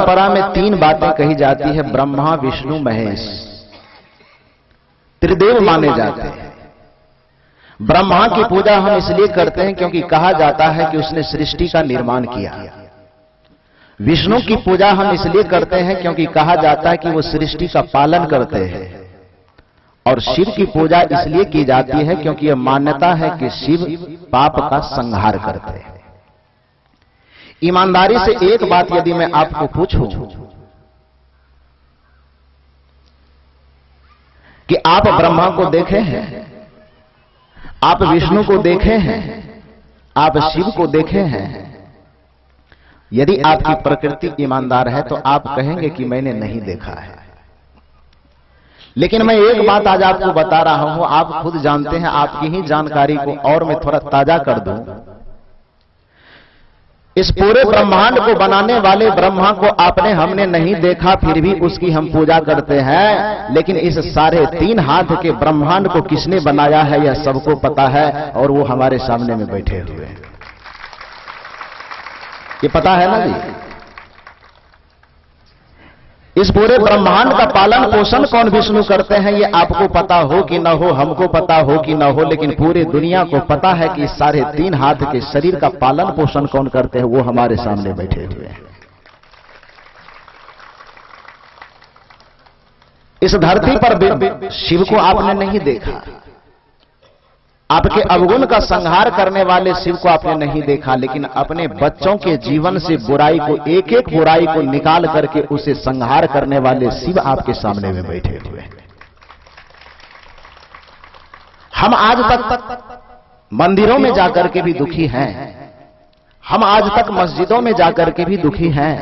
परंपरा में 3 बातें कही जाती है, ब्रह्मा विष्णु महेश, त्रिदेव माने जाते हैं। ब्रह्मा की पूजा हम इसलिए करते हैं क्योंकि कहा जाता है कि उसने सृष्टि का निर्माण किया। विष्णु की पूजा हम इसलिए करते हैं क्योंकि कहा जाता है कि वो सृष्टि का पालन करते हैं। और शिव की पूजा इसलिए की जाती है क्योंकि यह मान्यता है कि शिव पाप का संहार करते हैं। ईमानदारी से एक बात यदि मैं आपको पूछूं कि आप ब्रह्मा को देखे हैं, आप विष्णु को देखे हैं, आप शिव को देखे हैं, यदि आपकी प्रकृति ईमानदार है तो आप कहेंगे कि मैंने नहीं देखा है। लेकिन मैं एक बात आज आपको बता रहा हूं, आप खुद जानते हैं, आपकी ही जानकारी को और मैं थोड़ा ताजा कर दूं। इस पूरे ब्रह्मांड को बनाने वाले ब्रह्मा को आपने हमने नहीं देखा, फिर भी उसकी हम पूजा करते हैं। लेकिन इस 3.5 हाथ के ब्रह्मांड को किसने बनाया है यह सबको पता है, और वो हमारे सामने में बैठे हुए हैं। ये पता है ना जी? इस पूरे ब्रह्मांड का पालन पोषण कौन विष्णु करते हैं, ये आपको पता हो कि ना हो, हमको पता हो कि ना हो, लेकिन पूरे दुनिया को पता है कि इस 3.5 हाथ के शरीर का पालन पोषण कौन करते हैं, वो हमारे सामने बैठे हुए हैं। इस धरती पर शिव को आपने नहीं देखा, आपके अवगुण का संहार करने वाले शिव को आपने नहीं देखा, लेकिन अपने बच्चों के जीवन से बुराई को, एक एक बुराई को निकाल करके उसे संहार करने वाले शिव आपके सामने में बैठे हुए हैं। हम आज तक मंदिरों में जाकर के भी दुखी हैं, हम आज तक मस्जिदों में जाकर के भी दुखी हैं,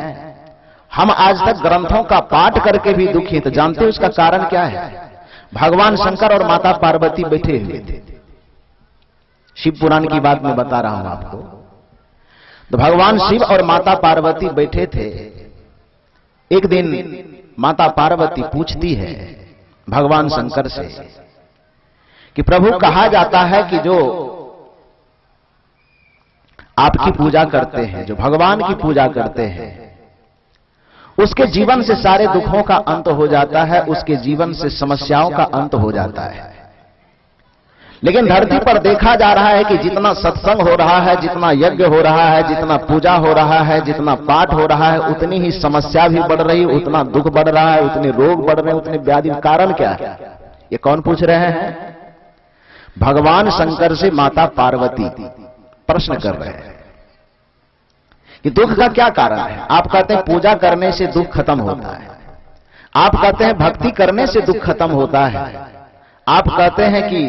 हम आज तक ग्रंथों का पाठ करके भी दुखी हैं। तो जानते हैं उसका कारण क्या है? भगवान शंकर और माता पार्वती बैठे हुए थे। शिव पुराण की बात मैं बता रहा हूं आपको। तो भगवान शिव और माता पार्वती बैठे थे। एक दिन माता पार्वती पूछती है भगवान शंकर से कि प्रभु, कहा जाता है कि जो आपकी पूजा करते हैं, जो भगवान की पूजा करते हैं, उसके जीवन से सारे दुखों का अंत हो जाता है, उसके जीवन से समस्याओं का अंत हो जाता है। लेकिन धरती पर देखा जा रहा है कि जितना सत्संग हो रहा है, जितना यज्ञ हो रहा है, जितना पूजा हो रहा है, जितना पाठ हो रहा है, उतनी ही समस्या भी बढ़ रही, उतना दुख बढ़ रहा है, उतने रोग बढ़ रहे हैं, उतने व्याधि। कारण क्या है? ये कौन पूछ रहे हैं? भगवान शंकर से माता पार्वती प्रश्न कर रहे हैं कि दुख का क्या कारण है। आप कहते हैं पूजा करने से दुख खत्म होता है, आप कहते हैं भक्ति करने से दुख खत्म होता है, आप कहते हैं कि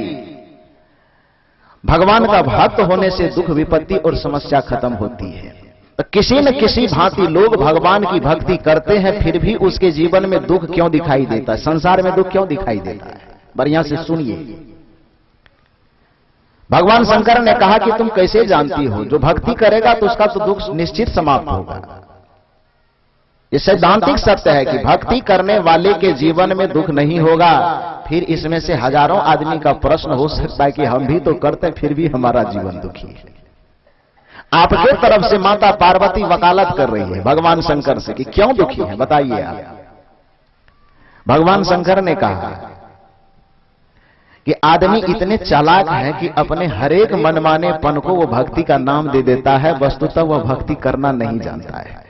भगवान का भक्त होने से दुख विपत्ति और समस्या खत्म होती है। तो किसी न किसी भांति लोग भगवान की भक्ति करते हैं, फिर भी उसके जीवन में दुख क्यों दिखाई देता है, संसार में दुख क्यों दिखाई देता है? बढ़िया से सुनिए। भगवान शंकर ने कहा कि तुम कैसे जानती हो, जो भक्ति करेगा तो उसका तो दुख निश्चित समाप्त होगा। ये सैद्धांतिक सत्य है कि भक्ति करने वाले के जीवन में दुख नहीं होगा। फिर इसमें से हजारों आदमी का प्रश्न हो सकता है कि हम भी तो करते हैं, फिर भी हमारा जीवन दुखी है। आपके तरफ से माता पार्वती वकालत कर रही है भगवान शंकर से कि क्यों दुखी है, बताइए आप। भगवान शंकर ने कहा कि आदमी इतने चालाक है कि अपने हरेक मनमानेपन को वो भक्ति का नाम दे देता है, वस्तुतः वह भक्ति करना नहीं जानता है।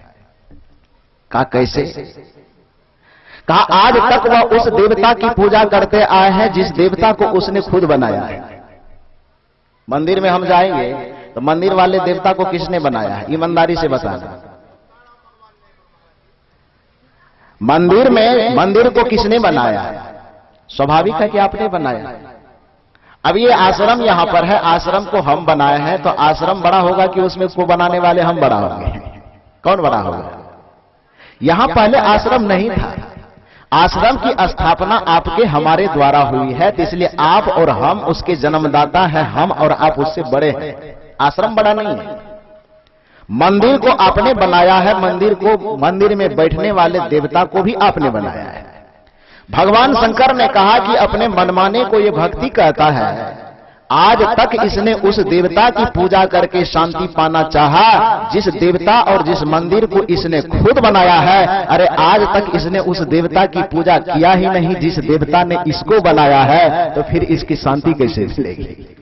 कहा कैसे? कहा आज तक वह उस देवता की पूजा करते आए हैं जिस देवता को उसने खुद बनाया है। मंदिर में हम जाएंगे तो मंदिर वाले देवता को किसने बनाया है? ईमानदारी से बताना। मंदिर में मंदिर को किसने बनाया है? स्वाभाविक है कि आपने बनाया। अब ये आश्रम यहां पर है, आश्रम को हम बनाए हैं, तो आश्रम बड़ा होगा कि उसमें उसको बनाने वाले हम बड़ा होंगे? कौन बड़ा होगा? यहां पहले आश्रम नहीं था। आश्रम की स्थापना आपके हमारे द्वारा हुई है, तो इसलिए आप और हम उसके जन्मदाता हैं, हम और आप उससे बड़े हैं। आश्रम बड़ा नहीं है। मंदिर को आपने बनाया है, मंदिर में बैठने वाले देवता को भी आपने बनाया है। भगवान शंकर ने कहा कि अपने मनमाने को ये भक्ति कहता है, आज तक इसने उस देवता की पूजा करके शांति पाना चाहा जिस देवता और जिस मंदिर को इसने खुद बनाया है। अरे आज तक इसने उस देवता की पूजा किया ही नहीं जिस देवता ने इसको बनाया है, तो फिर इसकी शांति कैसे मिलेगी?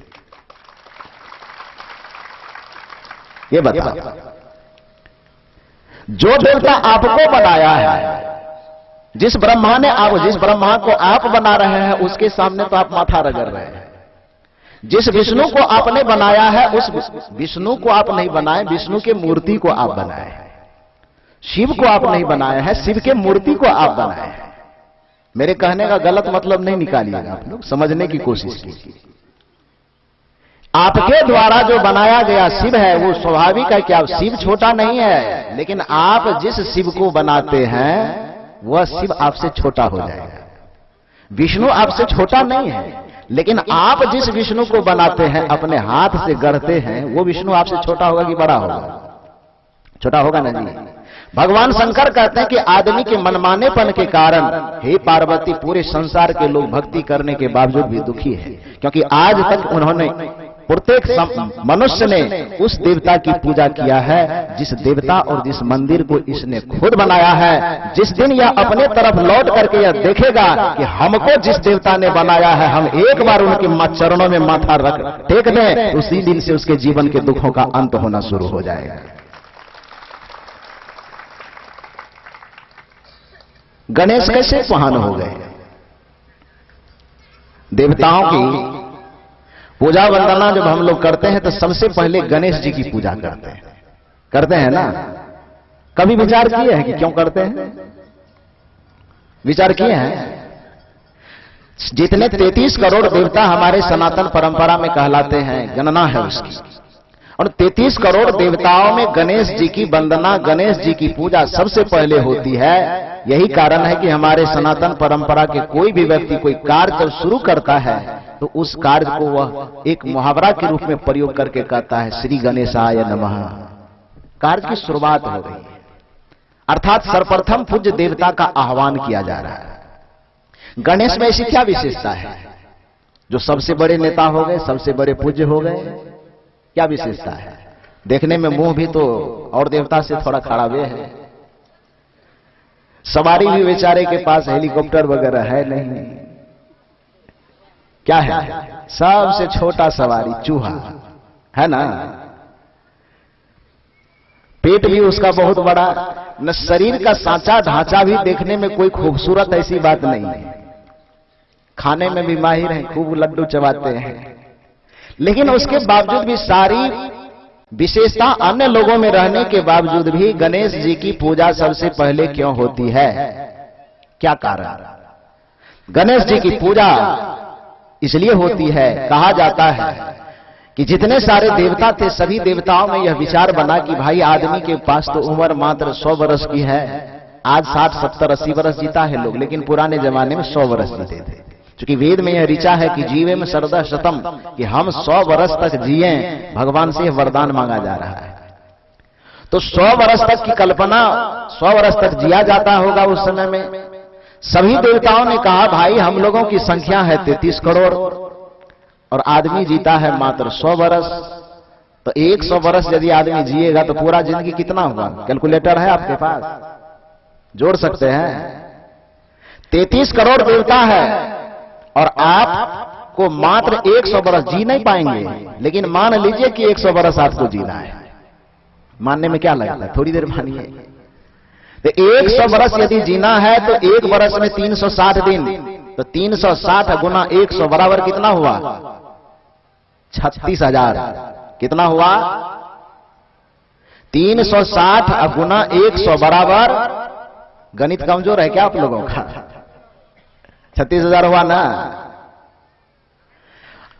ये बताओ। जो देवता आपको बनाया है, जिस ब्रह्मा को आप बना रहे हैं, उसके सामने तो आप माथा रगड़ रहे हैं। जिस विष्णु को आपने बनाया है, उस विष्णु को आप नहीं बनाए, विष्णु के मूर्ति को आप बनाए हैं। शिव को आप नहीं बनाया है, शिव के मूर्ति को आप बनाए हैं। मेरे कहने का गलत मतलब नहीं निकालिएगा, आप लोग समझने की कोशिश कीजिए। आपके द्वारा जो बनाया गया शिव है वो स्वाभाविक है कि आप शिव छोटा नहीं है, लेकिन आप जिस शिव को बनाते हैं वह शिव आपसे छोटा हो जाएगा। विष्णु आपसे छोटा नहीं है, लेकिन आप जिस विष्णु को बनाते हैं, अपने हाथ से गढ़ते हैं, वो विष्णु आपसे छोटा होगा कि बड़ा होगा? छोटा होगा ना जी। भगवान शंकर कहते हैं कि आदमी के मनमानेपन के कारण हे पार्वती पूरे संसार के लोग भक्ति करने के बावजूद भी दुखी है, क्योंकि आज तक उन्होंने प्रत्येक मनुष्य ने उस देवता की पूजा किया है जिस देवता और जिस मंदिर को इसने खुद बनाया है। जिस दिन यह अपने तरफ लौट करके यह देखेगा कि हमको जिस देवता ने बनाया है, हम एक बार उनके चरणों में माथा रख टेक दें, तो उसी दिन से उसके जीवन के दुखों का अंत होना शुरू हो जाएगा। गणेश कैसे महान हो गए? देवताओं की पूजा वंदना जब हम लोग करते हैं तो सबसे पहले गणेश जी की पूजा करते हैं ना। कभी विचार किए हैं कि क्यों करते हैं? विचार किए हैं? जितने 33 करोड़ देवता हमारे सनातन परंपरा में कहलाते हैं, गणना है उसकी, और 33 करोड़ देवताओं में गणेश जी की वंदना, गणेश जी की पूजा सबसे पहले होती है। यही कारण है कि हमारे सनातन परंपरा के कोई भी व्यक्ति कोई कार्य जब शुरू करता है तो उस कार्य को वह एक मुहावरा के रूप में प्रयोग करके कहता है, श्री गणेशाय नमः। कार्य की शुरुआत हो गई है, अर्थात सर्वप्रथम पूज्य देवता का आह्वान किया जा रहा है। गणेश में ऐसी क्या विशेषता है जो सबसे बड़े नेता हो गए, सबसे बड़े पूज्य हो गए? क्या विशेषता है? देखने में मुंह भी तो और देवता से थोड़ा खड़ावे है, सवारी भी बेचारे के पास हेलीकॉप्टर वगैरह है नहीं। क्या है? सबसे छोटा सवारी चूहा है ना। पेट भी उसका बहुत बड़ा, न शरीर का सांचा ढांचा भी देखने में कोई खूबसूरत ऐसी बात नहीं है। खाने में भी माहिर है, खूब लड्डू चबाते हैं, लेकिन उसके बावजूद भी सारी विशेषता अन्य लोगों में रहने के बावजूद भी गणेश जी की पूजा सबसे पहले क्यों होती है? क्या कारण? गणेश जी की पूजा इसलिए होती है, कहा जाता है कि जितने सारे देवता थे सभी देवताओं में यह विचार बना कि भाई आदमी के पास तो उम्र मात्र 100 वर्ष की है। आज 60, 70, 80 वर्ष जीता है लोग, लेकिन पुराने जमाने में 100 वर्ष जीते थे। क्योंकि वेद में यह ऋचा है कि जीवे में शरदा शतम, कि हम 100 वर्ष तक जिए। भगवान से वरदान मांगा जा रहा है। तो 100 वर्ष तक की कल्पना, 100 वर्ष तक जिया जाता होगा उस समय में। सभी देवताओं ने कहा भाई हम लोगों की संख्या है 33 करोड़ और आदमी जीता है मात्र 100 वर्ष, तो 100 वर्ष यदि आदमी जिएगा तो पूरा जिंदगी कितना हुआ? कैलकुलेटर है आपके पास? जोड़ सकते हैं। 33 करोड़ देवता है और आपको मात्र 100 वर्ष जी नहीं पाएंगे, लेकिन मान लीजिए कि 100 वर्ष आपको जीना है। मानने में क्या लगता है? थोड़ी देर मानिए। तो 100 वर्ष यदि जीना है तो एक वर्ष में 360 दिन, तो 360 गुना 100 बराबर कितना हुआ? 36,000। कितना हुआ? 360 गुना 100 बराबर, गणित कमजोर है क्या आप लोगों का? 36,000 हुआ ना।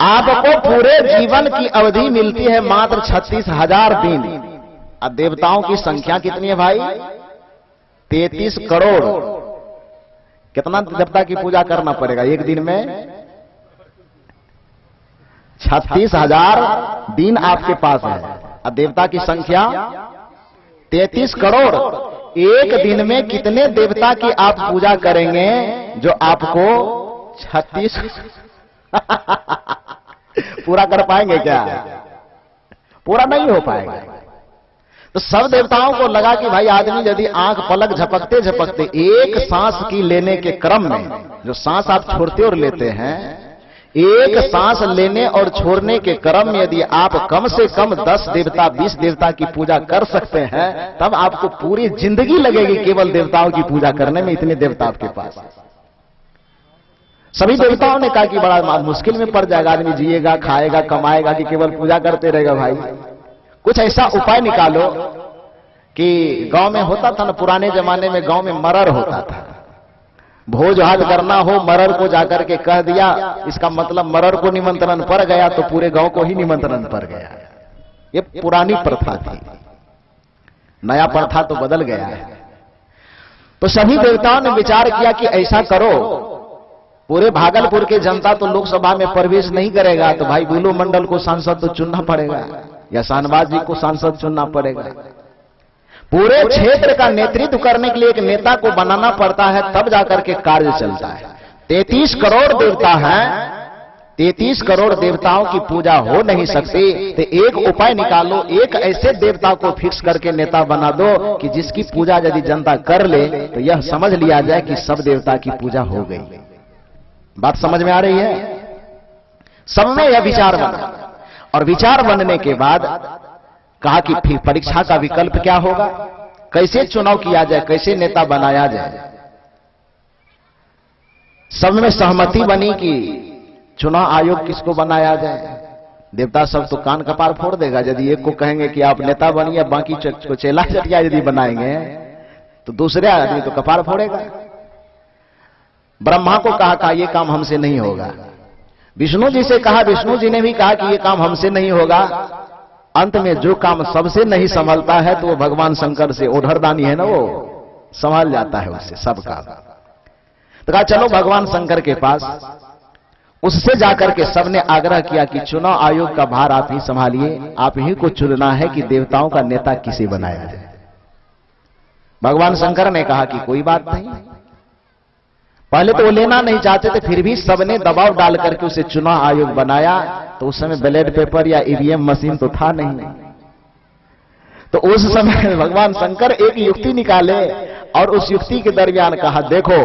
आपको पूरे जीवन की अवधि मिलती है मात्र 36,000 दिन। अब देवताओं की संख्या कितनी है भाई? 33 करोड़। कितना देवता की पूजा करना पड़ेगा एक दिन में? 36,000 दिन आपके पास है। अब देवता की संख्या 33 करोड़। एक दिन में कितने देवता की आप पूजा करेंगे जो आपको 36 पूरा कर पाएंगे क्या? पूरा नहीं हो पाएगा। तो सब देवताओं को लगा कि भाई आदमी यदि आंख पलक झपकते झपकते एक सांस की लेने के क्रम में, जो सांस आप छोड़ते और लेते हैं, एक सांस लेने और छोड़ने के क्रम में यदि आप कम से कम 10 देवता 20 देवता की पूजा कर सकते हैं, तब आपको पूरी जिंदगी लगेगी केवल देवताओं की पूजा करने में। इतने देवता आपके पास। सभी देवताओं ने कहा कि बड़ा मुश्किल में पड़ जाएगा, आदमी जिएगा, खाएगा, कमाएगा कि केवल पूजा करते रहेगा। भाई कुछ ऐसा उपाय निकालो कि गांव में होता था ना, पुराने जमाने में गांव में मरर होता था। भोज भात करना हो, मरर को जाकर के कह दिया, इसका मतलब मरर को निमंत्रण पड़ गया तो पूरे गांव को ही निमंत्रण पड़ गया। ये पुरानी प्रथा थी, नया प्रथा तो बदल गया है। तो सभी देवताओं ने विचार किया कि ऐसा करो, पूरे भागलपुर के जनता तो लोकसभा में प्रवेश नहीं करेगा, तो भाई बुलो मंडल को सांसद तो चुनना पड़ेगा, या शाहनवाज जी को सांसद चुनना पड़ेगा। पूरे क्षेत्र का नेतृत्व करने के लिए एक नेता को बनाना पड़ता है, तब जाकर के कार्य चलता है। 33 करोड़ देवता हैं, 33 करोड़ देवताओं की पूजा हो नहीं सकती, तो एक उपाय निकालो, एक ऐसे देवता को फिक्स करके नेता बना दो कि जिसकी पूजा यदि जनता कर ले तो यह समझ लिया जाए कि सब देवता की पूजा हो गई। बात समझ में आ रही है? सब में यह विचार बना, और विचार बनने के बाद कहा कि फिर परीक्षा का विकल्प क्या होगा, कैसे चुनाव किया जाए, कैसे नेता बनाया जाए। सब में सहमति बनी कि चुनाव आयोग किसको बनाया जाए। देवता सब तो कान कपार फोड़ देगा यदि एक को कहेंगे कि आप नेता बनिए, बाकी को चेला चटिया यदि बनाएंगे तो दूसरे आदमी तो कपार फोड़ेगा। ब्रह्मा को कहा ये काम हमसे नहीं होगा। विष्णु जी से कहा, विष्णु जी ने भी कहा कि ये काम हमसे नहीं होगा। अंत में जो काम सबसे नहीं संभलता है तो वो भगवान शंकर से, ओढ़रदानी है ना, वो संभाल जाता है उससे सब काम। तो कहा चलो भगवान शंकर के पास, उससे जाकर के सबने आग्रह किया कि चुनाव आयोग का भार आप ही संभालिए, आप ही को चुनना है कि देवताओं का नेता किसे बनाया जाए। भगवान शंकर ने कहा कि कोई बात नहीं। पहले तो वो लेना नहीं चाहते थे, फिर भी सबने दबाव डाल करके उसे चुनाव आयोग बनाया। तो उस समय बैलेट पेपर या ईवीएम मशीन तो था नहीं। तो उस समय भगवान शंकर एक युक्ति निकाले और उस युक्ति के दरमियान कहा, देखो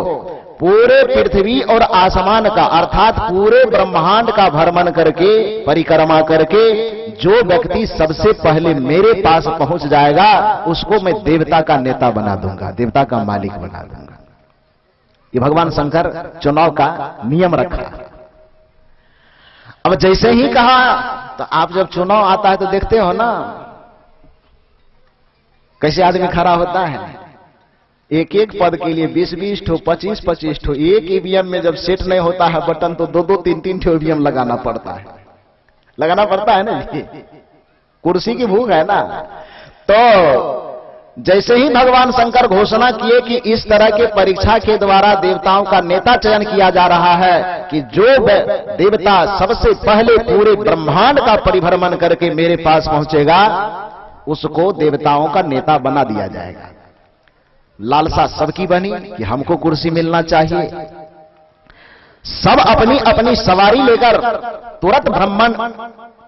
पूरे पृथ्वी और आसमान का, अर्थात पूरे ब्रह्मांड का भ्रमण करके, परिक्रमा करके जो व्यक्ति सबसे पहले मेरे पास पहुंच जाएगा उसको मैं देवता का नेता बना दूंगा, देवता का मालिक बना दूंगा। ये भगवान शंकर चुनाव का नियम रखा। अब जैसे ही कहा, तो आप जब चुनाव आता है तो देखते हो ना कैसे आदमी खड़ा होता है। एक एक पद के लिए 20-20 ठो, 25-25 ठो, एक ईवीएम में जब सेट नहीं होता है बटन तो 2-2, 3-3 ठो ईवीएम लगाना पड़ता है। लगाना पड़ता है ना, कुर्सी की भूख है ना। तो जैसे ही भगवान शंकर घोषणा किए कि इस तरह के परीक्षा के द्वारा देवताओं का नेता चयन किया जा रहा है कि जो देवता सबसे पहले पूरे ब्रह्मांड का परिभ्रमण करके मेरे पास पहुंचेगा उसको देवताओं का नेता बना दिया जाएगा। लालसा सबकी बनी कि हमको कुर्सी मिलना चाहिए। सब अपनी अपनी सवारी लेकर तुरंत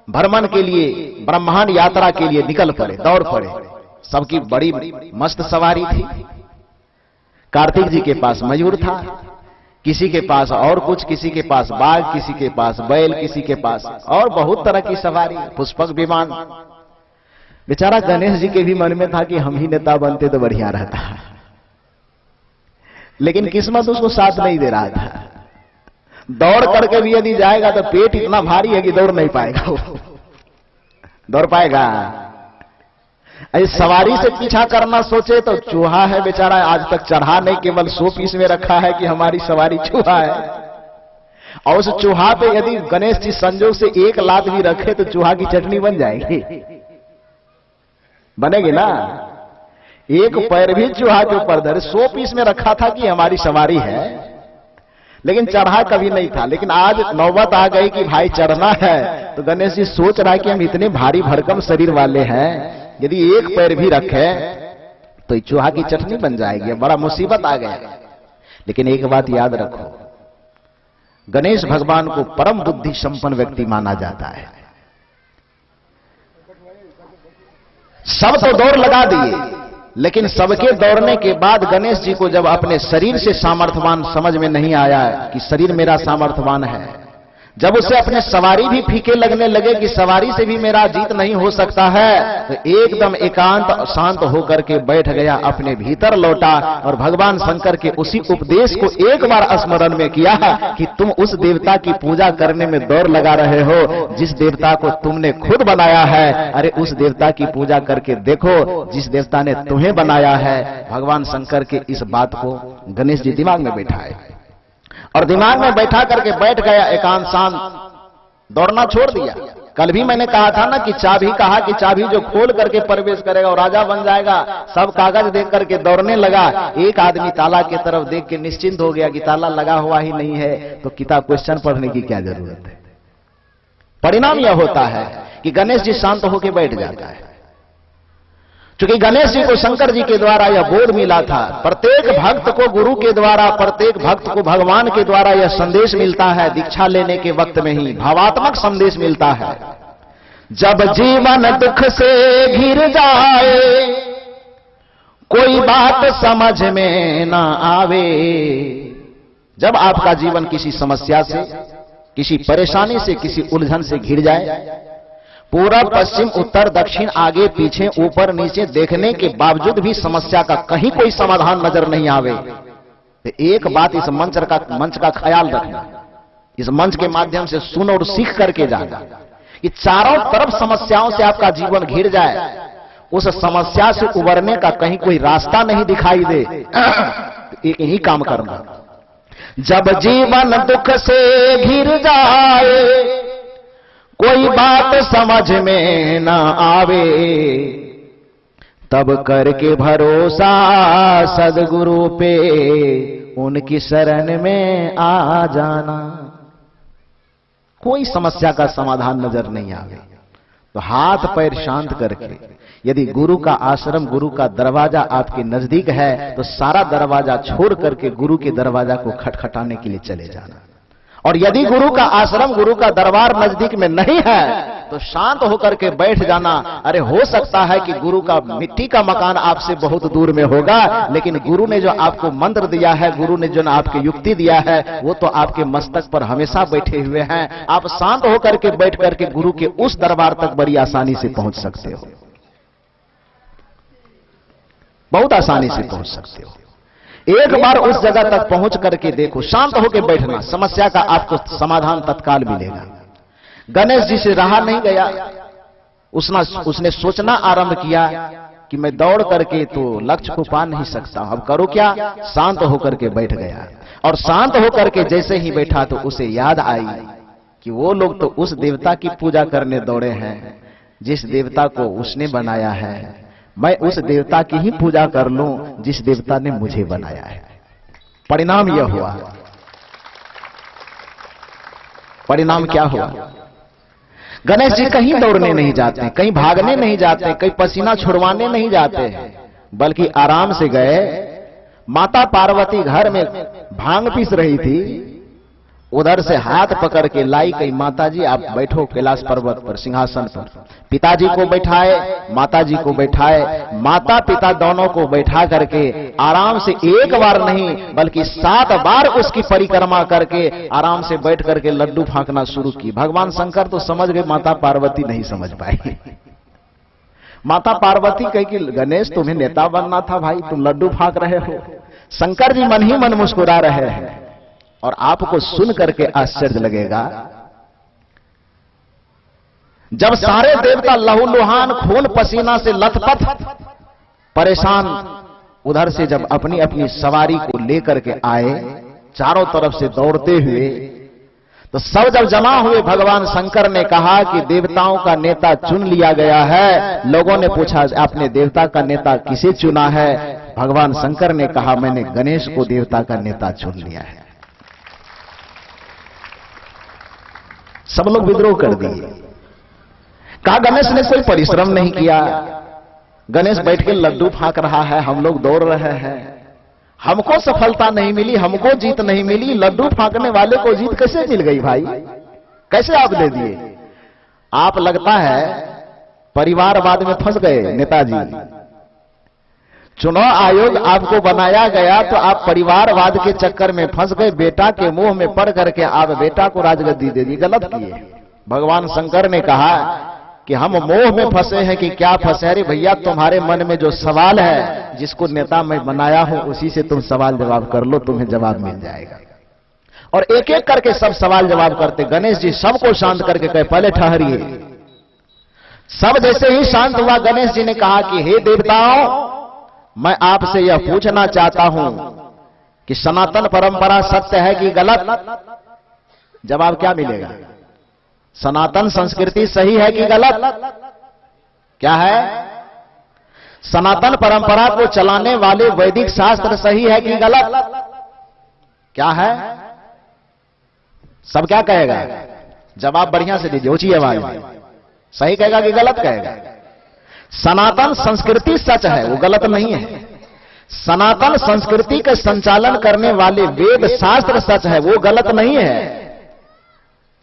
भ्रमण के लिए, ब्रह्मांड यात्रा के लिए निकल पड़े, दौड़ पड़े। सबकी बड़ी मस्त सवारी थी। कार्तिक जी के पास मयूर था, किसी के पास और कुछ, किसी के पास बाघ, किसी के पास बैल, किसी के पास और बहुत तरह की सवारी, पुष्पक विमान। बेचारा गणेश जी के भी मन में था कि हम ही नेता बनते तो बढ़िया रहता, लेकिन किस्मत उसको साथ नहीं दे रहा था। दौड़ करके भी यदि जाएगा तो पेट इतना भारी है कि दौड़ नहीं पाएगा वो। दौड़ पाएगा? सवारी से पीछा करना सोचे तो चूहा है बेचारा, आज तक चढ़ा नहीं, केवल 100 पीस में रखा है कि हमारी सवारी चूहा है। और उस चूहा पे यदि गणेश जी संजोग से एक लात भी रखे तो चूहा की चटनी बन जाएगी, बनेगी ना। एक पैर भी चूहा के ऊपर धरे, 100 पीस में रखा था कि हमारी सवारी है, लेकिन चढ़ा कभी नहीं था। लेकिन आज नौबत आ गई कि भाई चढ़ना है, तो गणेश जी सोच रहा है कि हम इतने भारी भरकम शरीर वाले हैं, यदि एक पैर भी रखे तो चूहा की चटनी बन जाएगी, बड़ा मुसीबत आ गया। लेकिन एक बात याद रखो, गणेश भगवान को परम बुद्धि संपन्न व्यक्ति माना जाता है। सब तो दौड़ लगा दिए, लेकिन सबके दौड़ने के बाद गणेश जी को जब अपने शरीर से सामर्थ्यवान समझ में नहीं आया कि शरीर मेरा सामर्थ्यवान है, जब उसे अपने सवारी भी फीके लगने लगे कि सवारी से भी मेरा जीत नहीं हो सकता है, तो एकदम एकांत शांत होकर के बैठ गया, अपने भीतर लौटा और भगवान शंकर के उसी उपदेश को एक बार स्मरण में किया कि तुम उस देवता की पूजा करने में दौड़ लगा रहे हो जिस देवता को तुमने खुद बनाया है। अरे उस देवता की पूजा करके देखो जिस देवता ने तुम्हें बनाया है। भगवान शंकर के इस बात को गणेश जी दिमाग में बैठाए और दिमाग में बैठा करके बैठ गया, एकांत शांत, दौड़ना छोड़ दिया। कल भी मैंने कहा था ना कि चाबी जो खोल करके प्रवेश करेगा और राजा बन जाएगा। सब कागज देख करके दौड़ने लगा। एक आदमी ताला की तरफ देख के निश्चिंत हो गया कि ताला लगा हुआ ही नहीं है, तो किताब क्वेश्चन पढ़ने की क्या जरूरत है। परिणाम यह होता है कि गणेश जी शांत होकर बैठ जाता है। क्योंकि गणेश जी को शंकर जी के द्वारा यह बोध मिला था, प्रत्येक भक्त को गुरु के द्वारा, प्रत्येक भक्त को भगवान के द्वारा यह संदेश मिलता है। दीक्षा लेने के वक्त में ही भावात्मक संदेश मिलता है। जब जीवन दुख से घिर जाए, कोई बात समझ में ना आवे। जब आपका जीवन किसी समस्या से, किसी परेशानी से, किसी उलझन से घिर जाए, पूरब पश्चिम उत्तर दक्षिण आगे पीछे ऊपर नीचे देखने के बावजूद भी समस्या का कहीं कोई समाधान नजर नहीं आवे, तो एक बात इस मंच का ख्याल रखना, इस मंच के माध्यम से सुन और सीख करके जाना कि चारों तरफ समस्याओं से आपका जीवन घिर जाए, उस समस्या से उबरने का कहीं कोई रास्ता नहीं दिखाई दे, तो एक ही काम करना। जब जीवन दुख से घिर जाए, कोई बात समझ में ना आवे, तब करके भरोसा सदगुरु पे, उनकी शरण में आ जाना। कोई समस्या का समाधान नजर नहीं आवे तो हाथ पैर शांत करके, यदि गुरु का आश्रम, गुरु का दरवाजा आपके नजदीक है, तो सारा दरवाजा छोड़ करके गुरु के दरवाजा को खटखटाने के लिए चले जाना। और यदि गुरु का आश्रम, गुरु का दरबार नजदीक में नहीं है, तो शांत होकर के बैठ जाना। अरे हो सकता है कि गुरु का मिट्टी का मकान आपसे बहुत दूर में होगा, लेकिन गुरु ने जो आपको मंत्र दिया है, गुरु ने जो आपको युक्ति दिया है, वो तो आपके मस्तक पर हमेशा बैठे हुए हैं। आप शांत होकर के बैठ करके गुरु के उस दरबार तक बड़ी आसानी से पहुंच सकते हो, बहुत आसानी से पहुंच सकते हो। एक बार उस जगह तक पहुंच करके देखो, शांत होकर बैठना, समस्या का आपको समाधान तत्काल मिलेगा। गणेश जी से रहा नहीं गया, उसने सोचना आरंभ किया कि मैं दौड़ करके तो लक्ष्य को पा नहीं सकता, अब करो क्या। शांत होकर के बैठ गया, और शांत होकर के जैसे ही बैठा तो उसे याद आई कि वो लोग तो उस देवता की पूजा करने दौड़े हैं जिस देवता को उसने बनाया है। मैं उस देवता की ही पूजा कर लूं जिस देवता ने मुझे बनाया है। परिणाम यह हुआ, परिणाम क्या हुआ? गणेश जी कहीं दौड़ने नहीं जाते, कहीं भागने नहीं जाते, कहीं पसीना छुड़वाने नहीं जाते, बल्कि आराम से गए। माता पार्वती घर में भांग पीस रही थी, उधर से हाथ पकड़ के लाई, कही माता जी आप बैठो कैलाश पर्वत पर सिंहासन पर। पिताजी को बैठाए, माताजी को बैठाए, माता पिता दोनों को बैठा करके आराम से एक बार नहीं बल्कि 7 बार उसकी परिक्रमा करके आराम से बैठ करके लड्डू फांकना शुरू की। भगवान शंकर तो समझ गए, माता पार्वती नहीं समझ पाई। माता पार्वती कही कि गणेश तुम्हें नेता बनना था भाई, तुम लड्डू फांक रहे हो। शंकर जी मन ही मन मुस्कुरा रहे हैं, और आपको सुन करके आश्चर्य लगेगा, जब सारे देवता लहूलुहान खून पसीना से लथपथ परेशान उधर से जब अपनी अपनी सवारी को लेकर के आए, चारों तरफ से दौड़ते हुए, तो सब जब जमा हुए, भगवान शंकर ने कहा कि देवताओं का नेता चुन लिया गया है। लोगों ने पूछा आपने देवता का नेता किसे चुना है? भगवान शंकर ने कहा मैंने गणेश को देवता का नेता चुन लिया है। सब लोग विद्रोह कर दिए, कहा गणेश ने कोई परिश्रम नहीं किया, गणेश बैठ के लड्डू फांक रहा है, हम लोग दौड़ रहे हैं, हमको सफलता नहीं मिली, हमको जीत नहीं मिली, लड्डू फांकने वाले को जीत कैसे मिल गई भाई? कैसे आप दे दिए? आप लगता है परिवारवाद में फंस गए नेताजी। चुनाव आयोग आपको बनाया गया तो आप परिवारवाद के चक्कर में फंस गए, बेटा के मुंह में पड़ करके आप बेटा को राजगद्दी दे दी। गलत किए। भगवान शंकर ने कहा कि हम मोह में फंसे हैं कि क्या फंसे? अरे भैया, तुम्हारे मन में जो सवाल है, जिसको नेता मैं बनाया हूं उसी से तुम सवाल जवाब कर लो, तुम्हें जवाब मिल जाएगा। और एक एक करके सब सवाल जवाब करते। गणेश जी सबको शांत करके कहे, पहले ठहरिए। सब जैसे ही शांत हुआ, गणेश जी ने कहा कि हे देवताओं, मैं आपसे यह पूछना चाहता हूं कि सनातन परंपरा सत्य है कि गलत? जवाब क्या मिलेगा? सनातन संस्कृति सही है कि गलत? क्या है? सनातन परंपरा को चलाने वाले वैदिक शास्त्र सही है कि गलत? क्या है? सब क्या कहेगा? जवाब बढ़िया से दीजिए, ऊंची आवाज में। सही कहेगा कि गलत कहेगा? सनातन संस्कृति सच है, वो गलत नहीं है। सनातन संस्कृति के संचालन करने वाले वेद शास्त्र सच है, वो गलत नहीं है।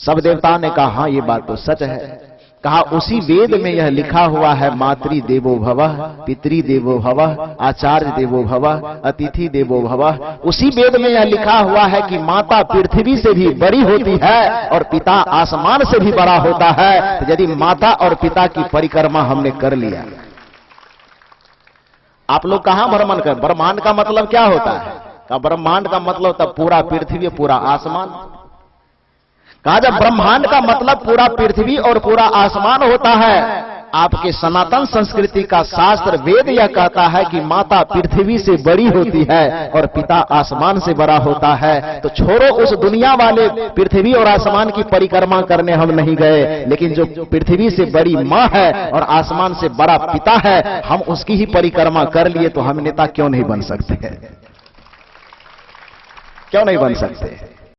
सब देवताओं ने कहा हां ये बात तो सच है। कहा उसी वेद में यह लिखा हुआ है, मातृ देवो भवः, पितृ देवो भवः, आचार्य देवो भवः, अतिथि देवो भवः। उसी वेद में यह लिखा हुआ है कि माता पृथ्वी से भी बड़ी होती है और पिता आसमान से भी बड़ा होता है। तो यदि माता और पिता की परिक्रमा हमने कर लिया, आप लोग कहां भ्रमण कर? ब्रह्मांड का मतलब क्या होता है? का ब्रह्मांड का मतलब तब पूरा पृथ्वी, पूरा आसमान। कहा जब ब्रह्मांड का मतलब पूरा पृथ्वी और पूरा आसमान होता है, आपके सनातन संस्कृति का शास्त्र वेद यह कहता है कि माता पृथ्वी से बड़ी होती है और पिता आसमान से बड़ा होता है। तो छोड़ो उस दुनिया वाले पृथ्वी और आसमान की परिक्रमा करने हम नहीं गए, लेकिन जो पृथ्वी से बड़ी मां है और आसमान से बड़ा पिता है, हम उसकी ही परिक्रमा कर लिए। तो हम नेता क्यों नहीं बन सकते? क्यों नहीं बन सकते?